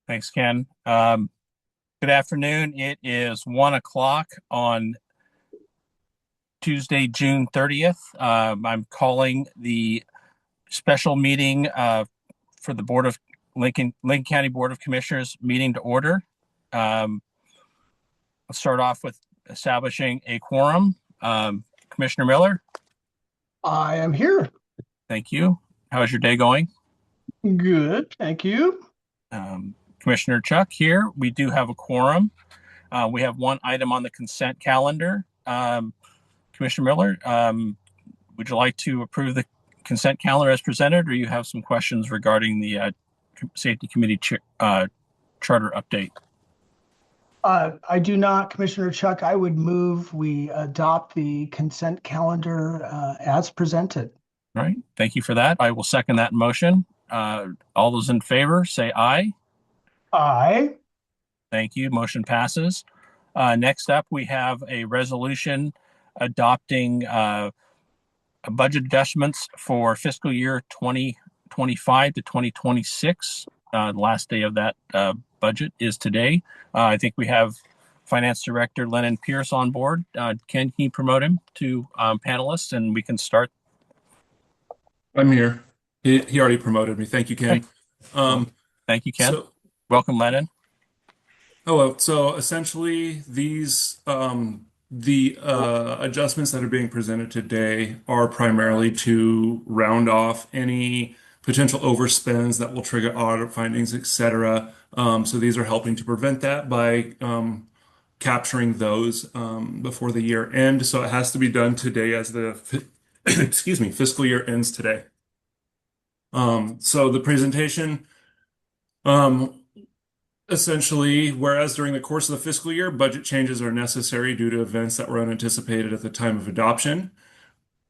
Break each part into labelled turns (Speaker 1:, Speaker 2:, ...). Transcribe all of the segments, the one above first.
Speaker 1: Thanks, Ken. Good afternoon. It is 1 o'clock on Tuesday, June 30th. I'm calling the special meeting for the Board of Lincoln County Board of Commissioners meeting to order. Let's start off with establishing a quorum. Commissioner Miller,
Speaker 2: I am here.
Speaker 1: thank you. How is your day going?
Speaker 2: Good, thank you.
Speaker 1: Commissioner Chuck here. We do have a quorum. We have one item on the consent calendar. Commissioner Miller, would you like to approve the consent calendar as presented, or you have some questions regarding the Safety Committee charter update?
Speaker 2: I do not, Commissioner Chuck. I would move we adopt the consent calendar as presented.
Speaker 1: All right, thank you for that. I will second that motion. All those in favor say aye.
Speaker 2: Aye.
Speaker 1: Thank you. Motion passes. Next up, we have a resolution adopting budget adjustments for fiscal year 2025 to 2026. The last day of that budget is today. I think we have Finance Director Lennon Pierce on board. Ken, can you promote him to panelist and we can start?
Speaker 3: I'm here. He already promoted me. Thank you,
Speaker 1: Okay.
Speaker 3: Ken.
Speaker 1: Well, thank you, Ken.
Speaker 3: So,
Speaker 1: Welcome, Lennon.
Speaker 3: hello. So essentially, the adjustments that are being presented today are primarily to round off any potential overspends that will trigger audit findings, etc. So these are helping to prevent that by capturing those before the year end. So it has to be done today as excuse me, fiscal year ends today. So the presentation, um, essentially, whereas during the course of the fiscal year, budget changes are necessary due to events that were unanticipated at the time of adoption.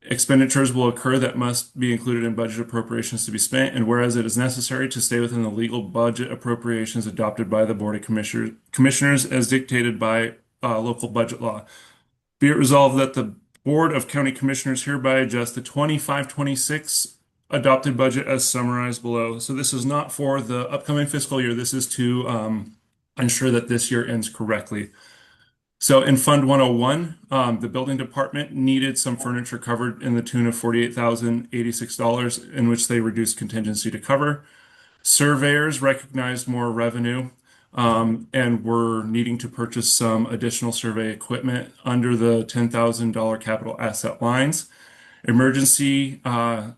Speaker 3: Expenditures will occur that must be included in budget appropriations to be spent, and whereas it is necessary to stay within the legal budget appropriations adopted by the Board of Commissioners as dictated by local budget law. Be it resolved that the Board of County Commissioners hereby adjust the 25-26 adopted budget as summarized below. So this is not for the upcoming fiscal year. This is to ensure that this year ends correctly. So in Fund 101, the building department needed some furniture covered in the tune of $48,086, in which they reduced contingency to cover. Surveyors recognized more revenue and were needing to purchase some additional survey equipment under the $10,000 capital asset lines. Emergency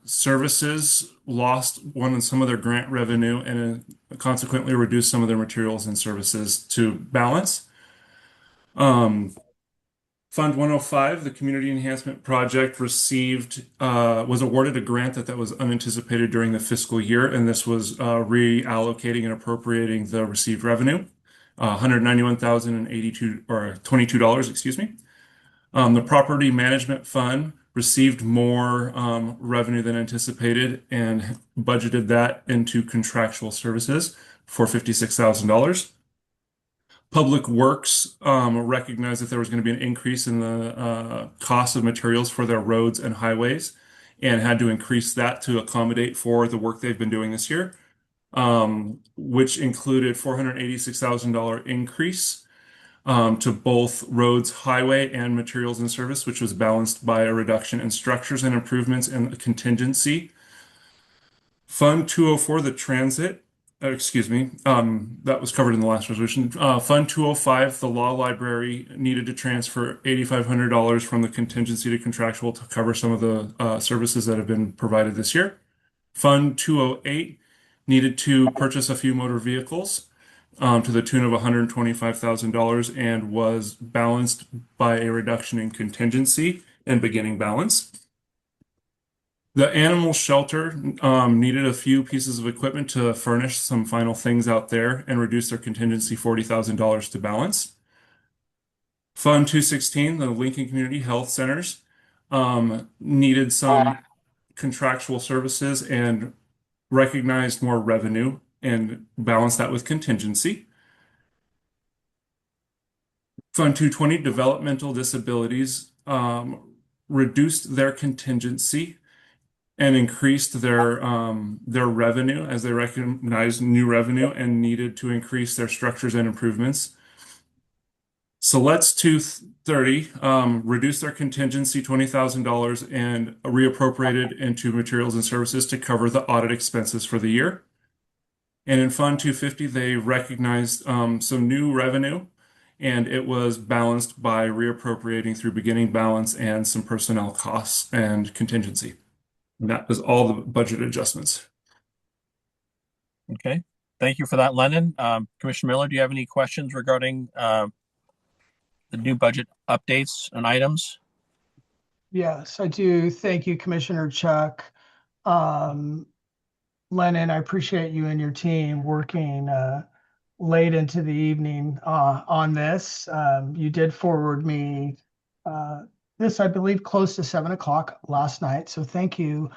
Speaker 3: services lost some of their grant revenue and consequently reduced some of their materials and services to balance. Fund 105, the Community Enhancement Project was awarded a grant that was unanticipated during the fiscal year, and this was reallocating and appropriating the received revenue, $191,082 or $22, excuse me. The Property Management Fund received more revenue than anticipated and budgeted that into contractual services for $56,000. Public Works recognized that there was going to be an increase in the cost of materials for their roads and highways and had to increase that to accommodate for the work they've been doing this year, which included $486,000 increase to both roads, highway, and materials and service, which was balanced by a reduction in structures and improvements and a contingency. Fund 204, the transit, excuse me, that was covered in the last resolution. Fund 205, the law library needed to transfer $8,500 from the contingency to contractual to cover some of the services that have been provided this year. Fund 208 needed to purchase a few motor vehicles to the tune of $125,000 and was balanced by a reduction in contingency and beginning balance. The animal shelter needed a few pieces of equipment to furnish some final things out there and reduce their contingency $40,000 to balance. Fund 216, the Lincoln Community Health Centers, needed some contractual services and recognized more revenue and balanced that with contingency. Fund 220, Developmental Disabilities, reduced their contingency and increased their revenue as they recognized new revenue and needed to increase their structures and improvements. So let's 230 reduce their contingency $20,000 and reappropriate it into materials and services to cover the audit expenses for the year. And in Fund 250, they recognized some new revenue, and it was balanced by reappropriating through beginning balance and some personnel costs and contingency. And that was all the budget adjustments.
Speaker 1: Okay. Thank you for that, Lennon. Commissioner Miller, do you have any questions regarding the new budget updates and items?
Speaker 2: Yes, I do. Thank you, Commissioner Chuck. Lennon, I appreciate you and your team working late into the evening on this. You did forward me this, I believe, close to 7 o'clock last night. So thank you.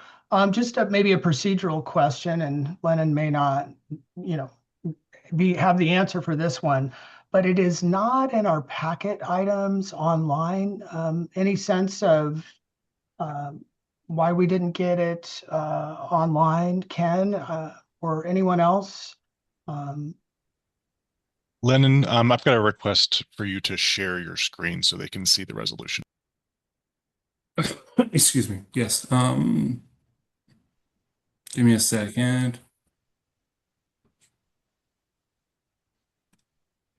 Speaker 2: Just maybe a procedural question, and Lennon may not, have the answer for this one, but it is not in our packet items online. Any sense of why we didn't get it online, Ken, or anyone else?
Speaker 4: Lennon, I've got a request for you to share your screen so they can see the resolution.
Speaker 3: Excuse me. Yes. Give me a second.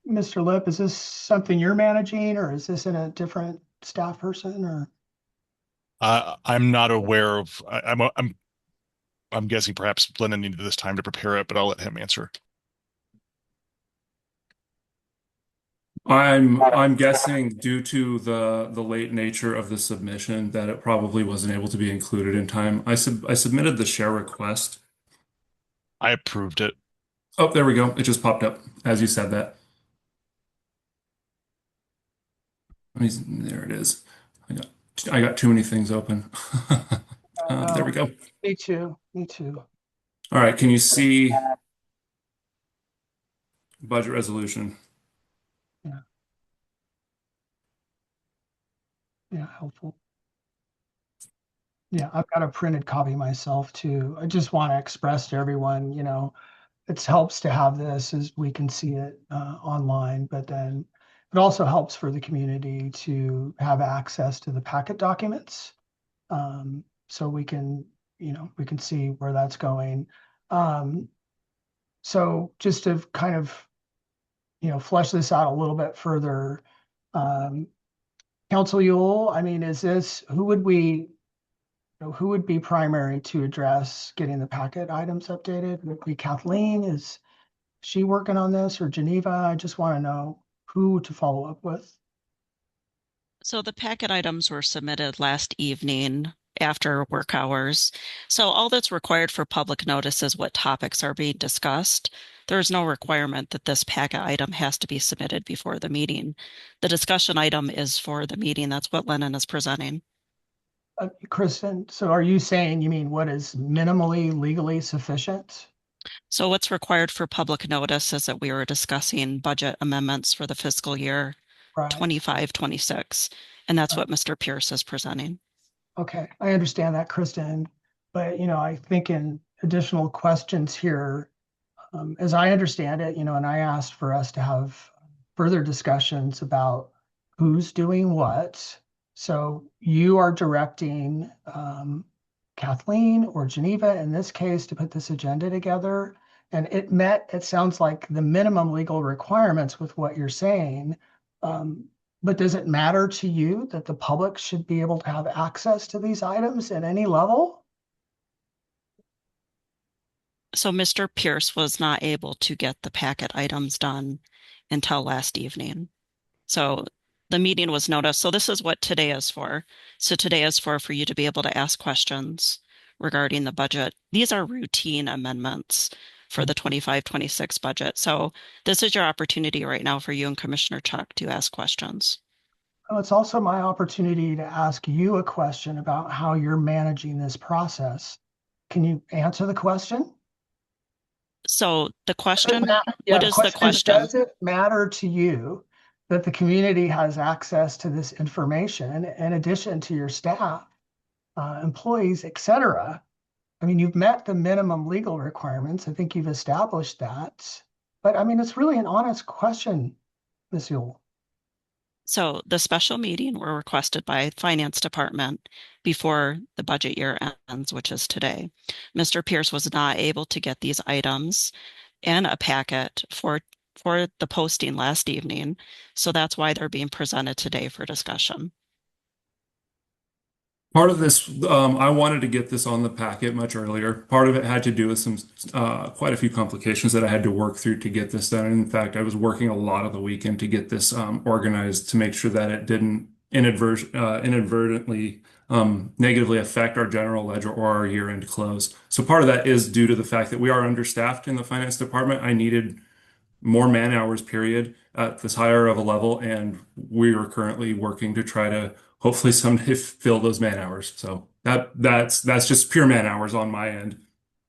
Speaker 2: Mr. Lip, is this something you're managing, or is this in a different staff person, or?
Speaker 4: I'm not aware of. I'm guessing perhaps Lennon needed this time to prepare it, but I'll let him answer.
Speaker 3: I'm guessing due to the late nature of the submission that it probably wasn't able to be included in time. I submitted the share request.
Speaker 4: I approved it.
Speaker 3: Oh, there we go. It just popped up as you said that. There it is. I got too many things open. There we go.
Speaker 2: Me too. Me too.
Speaker 3: All right. Can you see budget resolution?
Speaker 2: Yeah. Yeah, helpful. Yeah, I've got a printed copy myself too. I just want to express to everyone, it helps to have this as we can see it online, but then it also helps for the community to have access to the packet documents. So we can see where that's going. So just to kind of, flesh this out a little bit further, Council Yule, I mean, who would be primary to address getting the packet items updated? Would it be Kathleen? Is she working on this, or Geneva? I just want to know who to follow up with.
Speaker 5: So the packet items were submitted last evening after work hours. So all that's required for public notice is what topics are being discussed. There is no requirement that this packet item has to be submitted before the meeting. The discussion item is for the meeting. That's what Lennon is presenting.
Speaker 2: Kristen, so are you saying you mean what is minimally legally sufficient?
Speaker 5: So what's required for public notice is that we were discussing budget amendments for the fiscal year 25-26, and that's what Mr. Pierce is presenting.
Speaker 2: Okay, I understand that, Kristen, but I think in additional questions here, as I understand it, and I asked for us to have further discussions about who's doing what. So you are directing Kathleen or Geneva in this case to put this agenda together, and it sounds like the minimum legal requirements with what you're saying. But does it matter to you that the public should be able to have access to these items at any level?
Speaker 5: So Mr. Pierce was not able to get the packet items done until last evening. So the meeting was noticed. So this is what today is for. So today is for you to be able to ask questions regarding the budget. These are routine amendments for the 25-26 budget. So this is your opportunity right now for you and Commissioner Chuck to ask questions.
Speaker 2: Well, it's also my opportunity to ask you a question about how you're managing this process. Can you answer the question?
Speaker 5: So the question,
Speaker 2: Yeah,
Speaker 5: what is the question?
Speaker 2: Does it matter to you that the community has access to this information in addition to your staff, employees, etc., I mean, you've met the minimum legal requirements. I think you've established that. But I mean, it's really an honest question, Ms. Yule.
Speaker 5: So the special meeting were requested by Finance Department before the budget year ends, which is today. Mr. Pierce was not able to get these items and a packet for the posting last evening. So that's why they're being presented today for discussion.
Speaker 3: Part of this, I wanted to get this on the packet much earlier. Part of it had to do with some quite a few complications that I had to work through to get this done. And in fact, I was working a lot of the weekend to get this organized to make sure that it didn't inadvertently negatively affect our general ledger or our year-end close. So part of that is due to the fact that we are understaffed in the finance department. I needed more man hours period at this higher of a level, and we are currently working to try to hopefully someday fill those man hours. So that's just pure man hours on my end.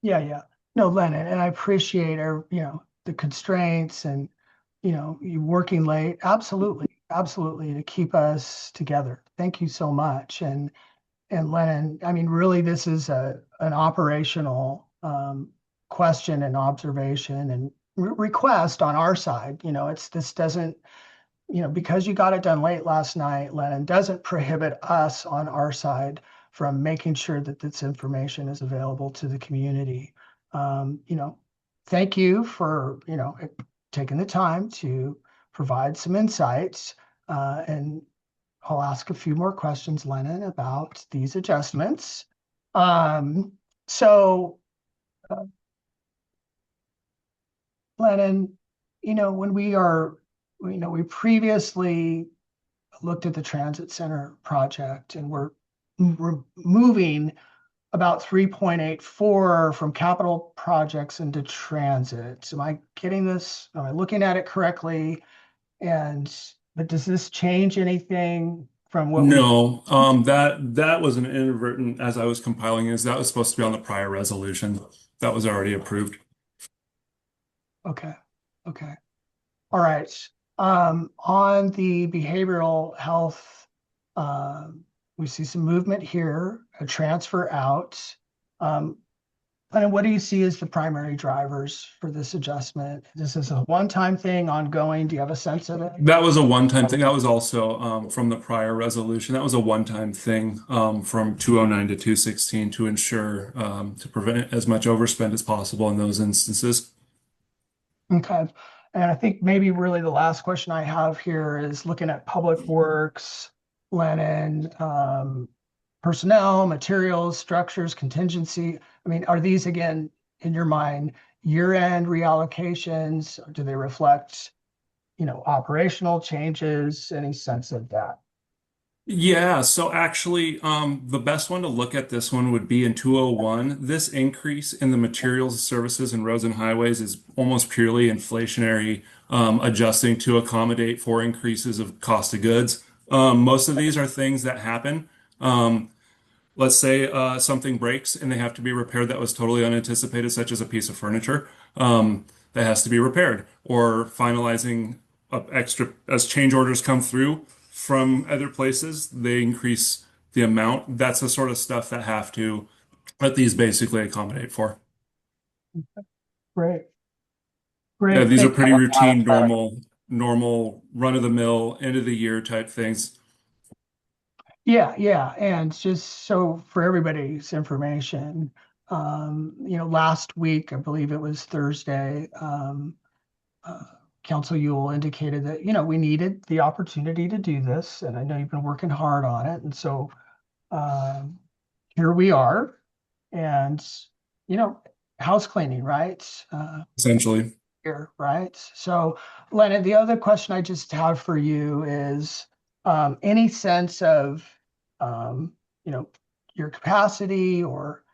Speaker 2: Yeah, yeah. No, Lennon, and I appreciate the constraints and, you working late. Absolutely, absolutely, to keep us together. Thank you so much. And Lennon, I mean, really, this is an operational question and observation and request on our side. This doesn't, because you got it done late last night, Lennon, doesn't prohibit us on our side from making sure that this information is available to the community. Thank you for, taking the time to provide some insights. And I'll ask a few more questions, Lennon, about these adjustments. So, Lennon, when we previously looked at the transit center project, and we're moving about 3.84 from capital projects into transit. Am I getting this? Am I looking at it correctly? But does this change anything from what we?
Speaker 3: No, that was an inadvertent as I was compiling is that was supposed to be on the prior resolution that was already approved.
Speaker 2: Okay. Okay. All right. On the behavioral health, we see some movement here, a transfer out. And what do you see as the primary drivers for this adjustment? This is a one-time thing, ongoing. Do you have a sense of it?
Speaker 3: That was a one-time thing. That was also from the prior resolution. That was a one-time thing from 209 to 216 to ensure to prevent as much overspend as possible in those instances.
Speaker 2: Okay. And I think maybe really the last question I have here is looking at public works, Lennon, personnel, materials, structures, contingency. I mean, are these again, in your mind, year-end reallocations? Or do they reflect, operational changes? Any sense of that?
Speaker 3: Yeah, so actually, the best one to look at this one would be in 201. This increase in the materials, services, and roads and highways is almost purely inflationary, adjusting to accommodate for increases of cost of goods. Most of these are things that happen. Let's say something breaks and they have to be repaired that was totally unanticipated, such as a piece of furniture that has to be repaired, or finalizing extra as change orders come through from other places, they increase the amount. That's the sort of stuff that these basically accommodate for.
Speaker 2: Great.
Speaker 3: Yeah,
Speaker 2: Great.
Speaker 3: these are
Speaker 2: Thank
Speaker 3: pretty
Speaker 2: you.
Speaker 3: routine, normal run-of-the-mill, end of the year type things.
Speaker 2: Yeah, yeah. And just so for everybody's information, last week, I believe it was Thursday, Council Yule indicated that, we needed the opportunity to do this. And I know you've been working hard on it. And so here we are. And, house cleaning, right?
Speaker 3: Essentially.
Speaker 2: Here, right? So, Lennon, the other question I just have for you is any sense of, your capacity or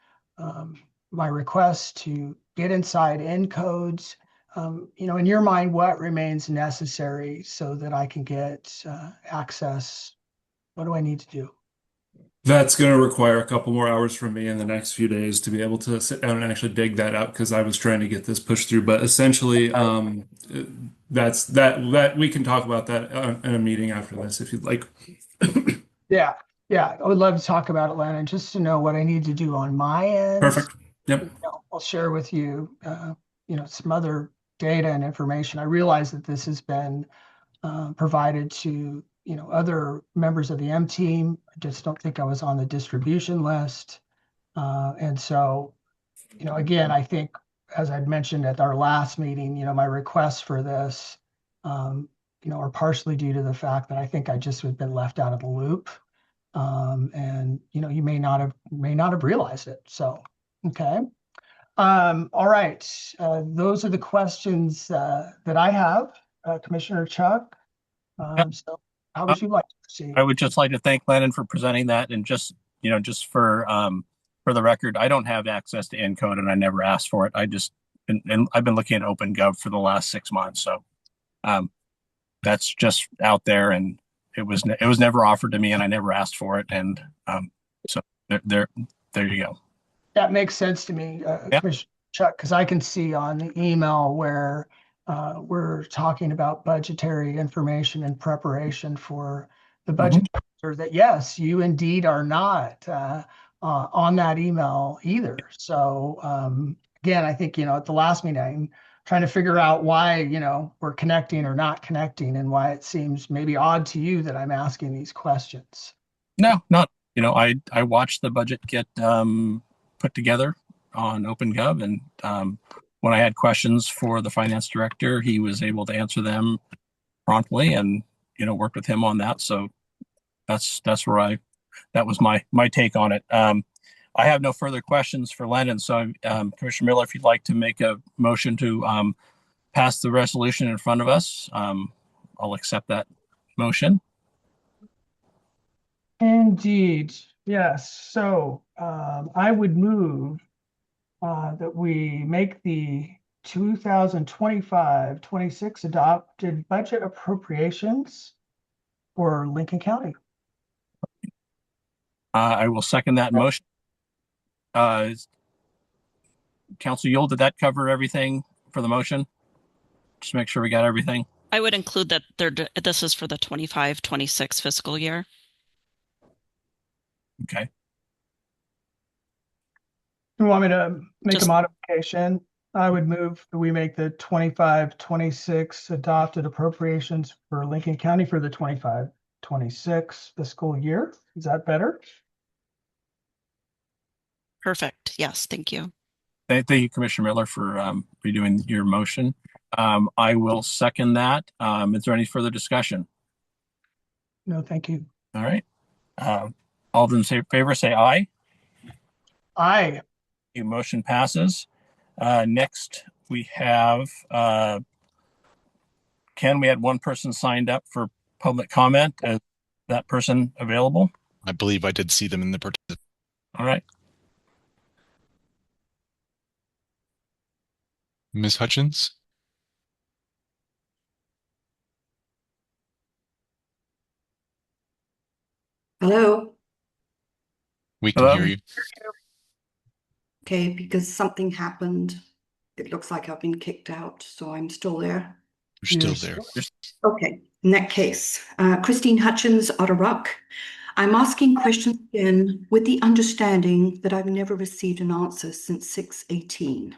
Speaker 2: my request to get inside codes, in your mind, what remains necessary so that I can get access? What do I need to do?
Speaker 3: That's going to require a couple more hours from me in the next few days to be able to sit down and actually dig that out because I was trying to get this pushed through. But essentially, that we can talk about that in a meeting after this if you'd like.
Speaker 2: Yeah, yeah, I would love to talk about it, Lennon, just to know what I need to do on my end.
Speaker 3: Perfect. Yep.
Speaker 2: I'll share with you, some other data and information. I realize that this has been provided to, other members of the M team. I just don't think I was on the distribution list. And so, again, I think, as I'd mentioned at our last meeting, my requests for this, are partially due to the fact that I think I just have been left out of the loop. And, you may not have realized it. So, okay. All right. Those are the questions that I have, Commissioner Chuck.
Speaker 1: Yep.
Speaker 2: So how would you like to proceed?
Speaker 1: I would just like to thank Lennon for presenting that, and just for the record, I don't have access to Encode, and I never asked for it. And I've been looking at OpenGov for the last 6 months, so that's just out there, and it was never offered to me, and I never asked for it, and so there you go.
Speaker 2: That makes sense to me,
Speaker 1: Yeah.
Speaker 2: Commissioner Chuck, because I can see on the email where we're talking about budgetary information and preparation for the budget, or that, yes, you indeed are not on that email either. So again, I think, at the last meeting, I'm trying to figure out why, we're connecting or not connecting, and why it seems maybe odd to you that I'm asking these questions.
Speaker 1: No, not, I watched the budget get put together on OpenGov, and when I had questions for the finance director, he was able to answer them promptly, and worked with him on that. So that's where that was my take on it. I have no further questions for Lennon. So Commissioner Miller, if you'd like to make a motion to pass the resolution in front of us, I'll accept that motion.
Speaker 2: Indeed, yes. So I would move that we make the 2025-26 adopted budget appropriations for Lincoln County.
Speaker 1: I will second that motion. Council Yule, did that cover everything for the motion? Just make sure we got everything.
Speaker 5: I would include that this is for the 25-26 fiscal year.
Speaker 1: Okay.
Speaker 2: You want me to make a modification? I would move that we make the 25-26 adopted appropriations for Lincoln County for the 25-26 fiscal year. Is that better?
Speaker 5: Perfect. Yes, thank you.
Speaker 1: Thank you, Commissioner Miller, for redoing your motion. I will second that. Is there any further discussion?
Speaker 2: No, thank you.
Speaker 1: All right. All of them say favor, say aye.
Speaker 2: Aye.
Speaker 1: Your motion passes. Next, we have Ken. We had one person signed up for public comment. Is that person available?
Speaker 4: I believe I did see them in the participant.
Speaker 1: All right.
Speaker 4: Ms. Hutchins?
Speaker 6: Hello.
Speaker 4: We can hear you.
Speaker 6: Okay, because something happened. It looks like I've been kicked out, so I'm still there.
Speaker 4: You're still there.
Speaker 6: Okay, in that case, Christine Hutchins, Otter Rock. I'm asking questions again with the understanding that I've never received an answer since 6/18.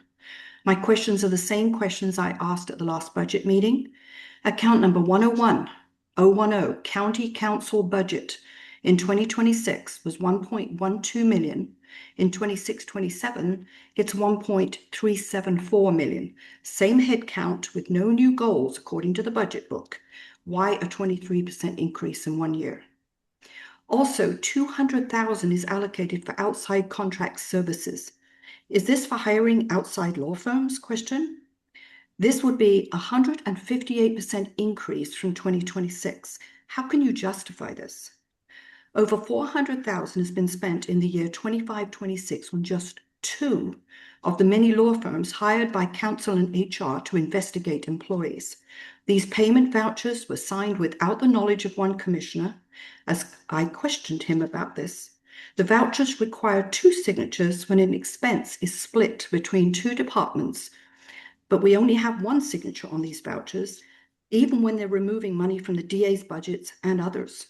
Speaker 6: My questions are the same questions I asked at the last budget meeting. Account number 101-010, County Council budget in 2026 was 1.12 million. In 26-27, it's 1.374 million. Same head count with no new goals according to the budget book. Why a 23% increase in 1 year? Also, 200,000 is allocated for outside contract services. Is this for hiring outside law firms? Question. This would be a 158% increase from 2026. How can you justify this? Over 400,000 has been spent in the year 25-26 on just 2 of the many law firms hired by council and HR to investigate employees. These payment vouchers were signed without the knowledge of one commissioner, as I questioned him about this. The vouchers require 2 signatures when an expense is split between 2 departments, but we only have 1 signature on these vouchers, even when they're removing money from the DA's budgets and others.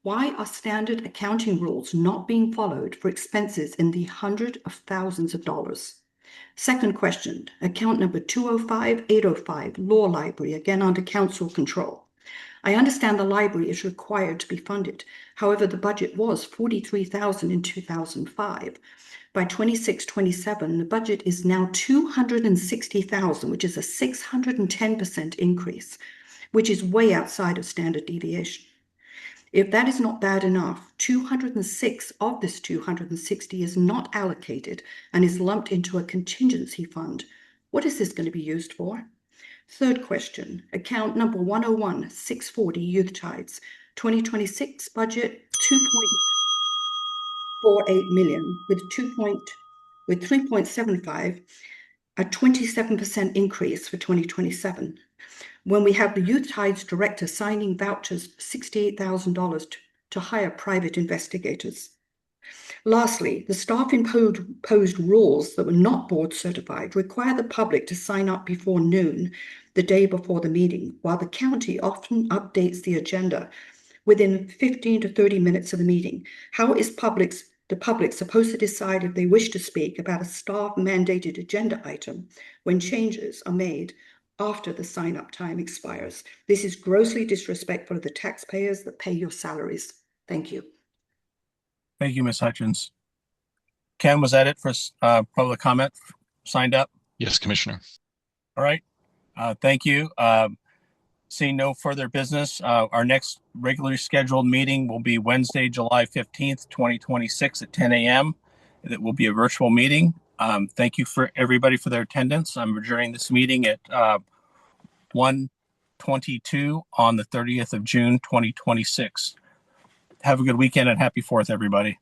Speaker 6: Why are standard accounting rules not being followed for expenses in the hundreds of thousands of dollars? Second question, account number 205805, Law Library, again under council control. I understand the library is required to be funded. However, the budget was $43,000 in 2005. By 26-27, the budget is now $260,000, which is a 610% increase, which is way outside of standard deviation. If that is not bad enough, 206 of this 260 is not allocated and is lumped into a contingency fund. What is this going to be used for? Third question, account number 101-640 Youth Tides, 2026 budget 2.48 million with 3.75, a 27% increase for 2027. When we have the Youth Tides director signing vouchers for $68,000 to hire private investigators. Lastly, the staff imposed rules that were not board certified require the public to sign up before noon the day before the meeting, while the county often updates the agenda within 15 to 30 minutes of the meeting. How is the public supposed to decide if they wish to speak about a staff mandated agenda item when changes are made after the sign-up time expires? This is grossly disrespectful of the taxpayers that pay your salaries. Thank you.
Speaker 1: Thank you, Ms. Hutchins. Ken, was that it for public comment signed up?
Speaker 4: Yes, Commissioner.
Speaker 1: All right. Thank you. Seeing no further business, our next regularly scheduled meeting will be Wednesday, July 15th, 2026 at 10 a.m. It will be a virtual meeting. Thank you for everybody for their attendance. I'm adjourning this meeting at 1:22 on the 30th of June, 2026. Have a good weekend and happy 4th, everybody.